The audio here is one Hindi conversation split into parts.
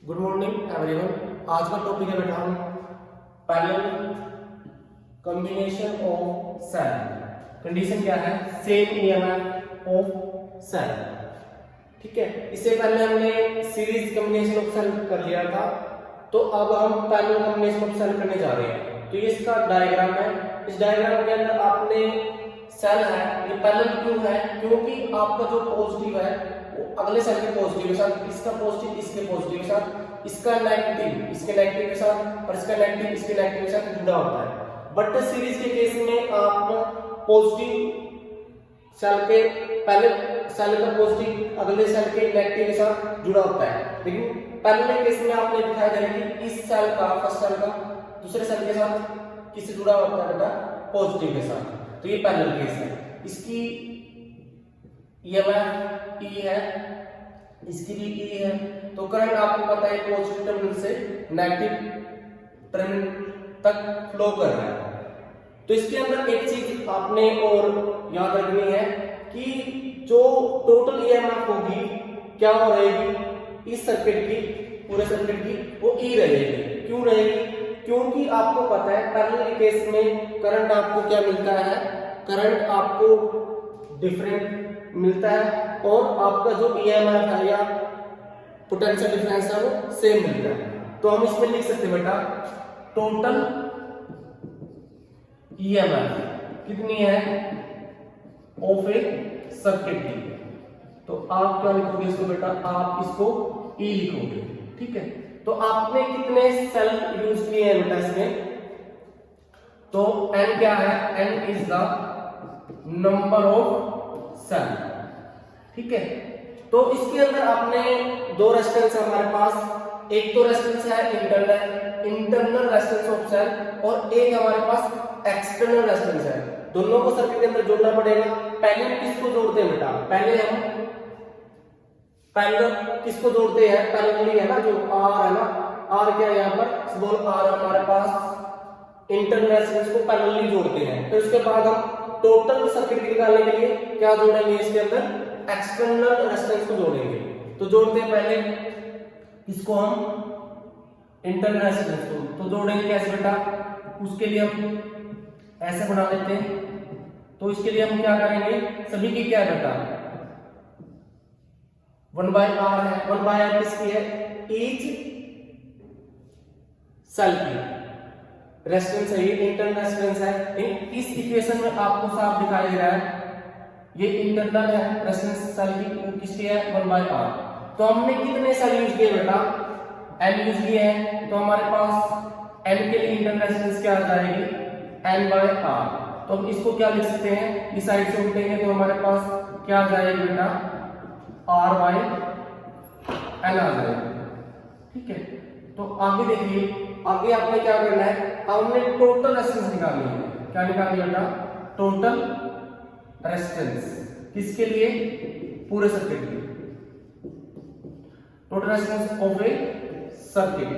Good morning everyone. आज का टॉपिक है बेटा parallel combination of cell. Condition क्या है? Same EMF of cell. ठीक है, इससे पहले हमने सीरीज कॉम्बिनेशन ऑफ सेल कर लिया था, तो अब हम पैरेलल कॉम्बिनेशन ऑफ सेल करने जा रहे हैं। तो ये इसका डायग्राम है। इस डायग्राम के अंदर आपने सेल है, ये पैरेलल क्यों है? क्योंकि आपका जो पॉजिटिव है वो अगले सेल के पॉजिटिव के साथ, इसका पॉजिटिव इसके पॉजिटिव के साथ, इसका नेगेटिव इसके नेगेटिव के साथ और इसका नेगेटिव इसके नेगेटिव के साथ जुड़ा होता है। बट सीरीज के केस में आप पॉजिटिव सेल के पहले सेल का पॉजिटिव अगले सेल के नेगेटिव के साथ जुड़ा होता है, लेकिन पैरेलल केस में आपने दिखाया जा रहा है कि इस सेल का फर्स्ट सेल का दूसरे सेल के साथ किससे जुड़ा होता है बेटा? पॉजिटिव के साथ। तो ये पैरेलल केस है। इसकी ईएमएफ ई है, इसकी भी ई है। तो करंट आपको पता है पॉजिटिव टर्मिनल से नेगेटिव टर्मिनल तक फ्लो कर रहा है। तो इसके अंदर एक चीज आपने और याद रखनी है कि जो टोटल ईएमएफ होगी क्या हो रहेगी? इस सर्किट की, पूरे सर्किट की वो ई रहेगी। क्यों रहेगी? क्योंकि आपको पता है पैरेलल केस में करंट आपको क्या मिलता है? करंट आपको डिफरेंट मिलता है और आपका जो ईएमएफ है या पोटेंशियल डिफरेंस है वो सेम मिलता है। तो हम इसमें लिख सकते हैं बेटा टोटल ईएमएफ कितनी है ऑफ ए सर्किट की। तो आप क्या लिखोगे इसको बेटा? आप इसको ई लिखोगे। ठीक है, तो आपने कितने सेल यूज किए हैं बेटा इसमें? तो n क्या है? n is the number of cell. ठीक है, तो इसके अंदर आपने दो रेजिस्टेंस है हमारे पास। एक तो रेजिस्टेंस है इंटरनल रेजिस्टेंस ऑफ सेल और एक हमारे पास एक्सटर्नल रेजिस्टेंस है। दोनों को सर्किट के अंदर जोड़ना पड़ेगा। पहले हम किसको जोड़ते हैं बेटा? पहले हम पैरेलल किसको जोड़ते हैं? पैरेलली है ना, जो R है ना, R क्या है यहाँ पर? स्मॉल r हमारे पास इंटरनल रेजिस्टेंस को पैरेलली जोड़ते हैं। तो इसके बाद हम टोटल सर्किट निकालने के लिए क्या जोड़ेंगे? इसके अंदर एक्सटर्नल रेजिस्टेंस को जोड़ेंगे। तो जोड़ते हैं पहले इसको हम इंटरनल रेजिस्टेंस को। तो जोड़ेंगे कैसे बेटा? उसके लिए हम ऐसे बना लेते हैं। तो इसके लिए हम क्या करेंगे? सभी की क्या है बेटा? 1/r है। 1/r किसकी है? ईच सेल की रेजिस्टेंस है, ये इंटरनल रेजिस्टेंस है। इस इक्वेशन में आपको साफ दिखाई दे रहा है ये इंटरनल है रेजिस्टेंस सेल की, वो किसकी है? 1/r। तो हमने कितने सेल यूज किए बेटा? n यूज किए हैं। तो हमारे पास n के लिए इंटरनल रेजिस्टेंस क्या आ जाएगी? n/r। तो हम इसको क्या लिख सकते हैं? इस साइड से उठेंगे तो हमारे पास क्या आ जाएगा बेटा? r/n आ जाएगा। ठीक है, तो आगे देखिए, आगे आपने क्या करना है? हमने टोटल रेजिस्टेंस निकालनी है। क्या निकालनी है बेटा? टोटल रेजिस्टेंस किसके लिए? पूरे सर्किट के लिए। Total resistance of A circuit.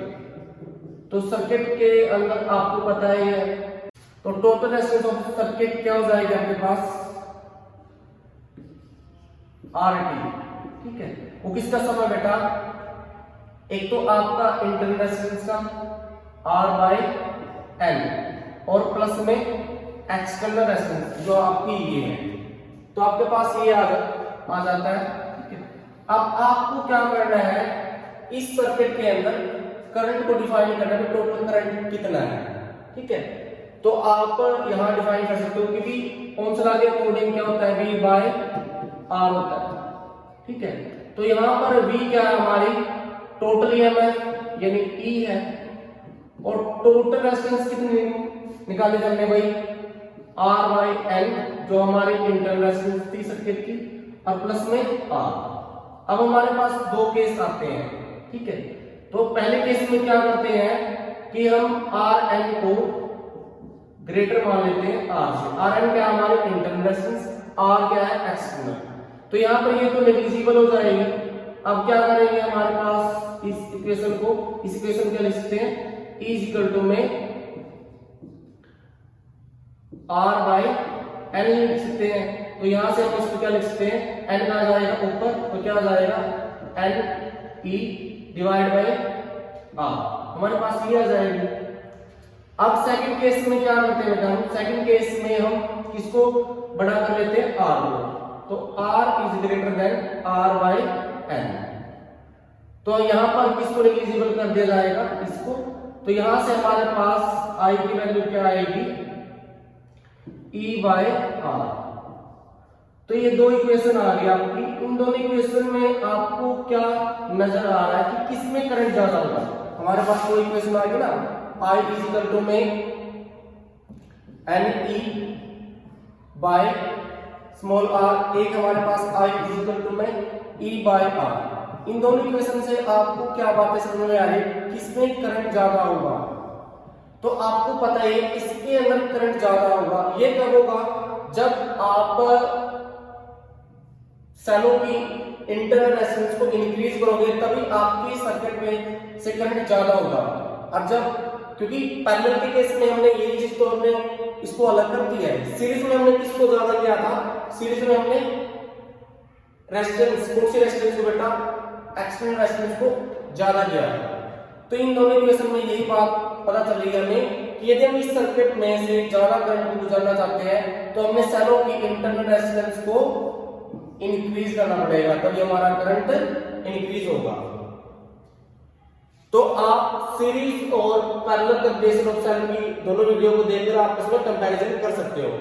तो सर्किट के अंदर आपको पता है तो टोटल रेजिस्टेंस ऑफ सर्किट क्या हो जाएगा आपके पास? RT। ठीक है, वो किसका सम है बेटा? एक तो आपका इंटरनल रेजिस्टेंस का R/n और प्लस में एक्सटर्नल रेजिस्टेंस जो आपकी ये है। तो आपके पास ये आ जाता है। ठीक है, अब आपको क्या करना है? इस सर्किट के अंदर करंट को डिफाइन करना है, टोटल करंट कितना है। ठीक है, तो आप यहां डिफाइन कर सकते हो कि भी ओम्स लॉ के अकॉर्डिंग क्या होता है? V/R होता है। ठीक है, तो यहां पर V क्या है? हमारी टोटल ईएमएफ यानी E है और टोटल रेजिस्टेंस कितनी निकाले जाने भाई? R/n जो हमारी इंटरनल रेजिस्टेंस थी सर्किट की और प्लस में R। अब हमारे पास दो केस आते हैं। ठीक है, तो पहले केस में क्या करते हैं कि हम Rn को ग्रेटर मान लेते हैं R से। Rn क्या है? हमारे इंटरनल रेजिस्टेंस, R क्या है? एक्सटर्नल। तो यहाँ पर ये तो नेग्लिजिबल हो जाएगी। अब क्या करेंगे? हमारे पास इस इक्वेशन को, इस इक्वेशन क्या लिख सकते हैं? E = में R/n लिख सकते हैं। तो यहां से हम इसको क्या लिख सकते हैं? n आ जाएगा ऊपर, तो क्या आ जाएगा? n E divide by r, हमारे पास ये आ जाएगी। अब सेकंड केस में क्या करते हैं बेटा, हम सेकंड केस में हम किसको बड़ा कर लेते हैं, आर को। तो r is greater than r by n। तो यहां पर किसको नेग्लिजिबल कर दिया जाएगा, इसको। तो यहां से हमारे पास i की वैल्यू क्या आएगी, e बाय r। तो ये दो इक्वेशन आ गई आपकी। इन दोनों इक्वेशन में आपको क्या नजर आ रहा है कि किसमें करंट ज्यादा होगा। हमारे पास दो इक्वेशन आ गई ना, i इज इक्वल टू में n e by small r, एक हमारे पास i इज इक्वल टू में e बाय r। इन दोनों इक्वेशन से आपको क्या बातें समझ में आ रही है, किसमें करंट ज्यादा होगा। तो आपको पता है इसके अंदर करंट ज्यादा होगा। ये कब होगा, जब आप सेलों की इंटरनल रेजिस्टेंस को इंक्रीज करोगे, तभी आपकी सर्किट में से करंट ज्यादा होगा। और जब, क्योंकि पैरेलल के केस में हमने ये चीज तो हमने इसको अलग कर दिया है, सीरीज में हमने किसको ज्यादा किया था, सीरीज में हमने रेजिस्टेंस, कौन सी रेजिस्टेंस को बेटा, एक्सटर्नल रेजिस्टेंस को ज्यादा किया था। तो इन दोनों इक्वेशन में यही बात पता चल रही है हमें कि यदि हम इस सर्किट में से ज्यादा करंट को गुजारना चाहते हैं तो हमें सेलों की इंटरनल रेजिस्टेंस को इंक्रीज करना पड़ेगा, तभी हमारा करंट इंक्रीज होगा। तो आप सीरीज और पैरेलल कंपैरिजन ऑफ सेल की दोनों वीडियो को देखकर आप इसमें कंपैरिजन कर सकते हो।